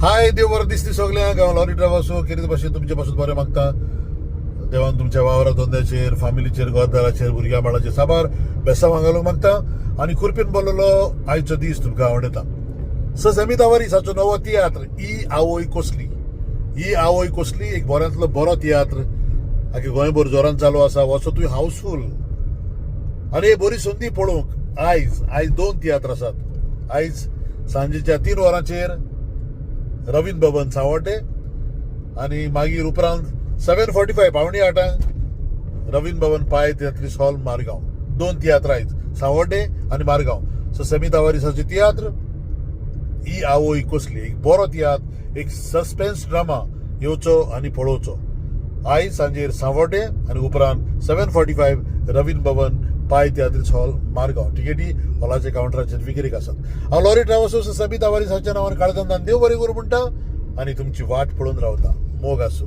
हाय देव बरं दिसती सगळ्यांक हांव लॉरी ट्रॅव्हल्सो कितें भाशेन तुमचे पासून बरें मागता. देवान तुमच्या वावरा धंद्याचेर, फॅमिलीचेर, घरदाराचेर, भुरग्यां बाळाचेर साबार बेसांव घालूंक मागता आनी खुरपेन बोललो आयचो दीस तुमकां आवडटा. समी तवारीसाचो नवो तियात्र ई आवय कोसली. ही आवय कोसली एक बऱ्यांतलो बरो तियात्र आख्या गोंयभर जोरान चालू आसा. वचो तूं हाऊसफुल आनी हे बरी संदी पळोवंक. आयज 2 तियात्र आसात. आयज सांजेच्या 3 वरांचेर रवींद्र भवन सांवड्डे आनी मागीर उपरांत 7:45 पावणे 8 रवींद्र भवन पाय तियात्रीस हॉल मारगांव. 2 तियात्र आयज सांवड्डे आनी मारगांव. समी तवारीसाचे तियात्र ई आवय कोसली एक बरो तियात्र, एक सस्पेन्स ड्रामा येवचो आनी पळोवचो. आयज सांजेर सांवड्डे आनी उपरांत 7:45 रवींद्र भवन पाय तियात्रीस हॉल मारगांव. तिकेटी हॉलाच्या काउंटराचेर विक्रेक आसात. हांव लॉरी ट्रॅव्हल्स समी तवारीसाच्या नांवान काळजांतान देव बरें करूं म्हणटा आनी तुमची वाट पळोवन रावता. मोग आसूं.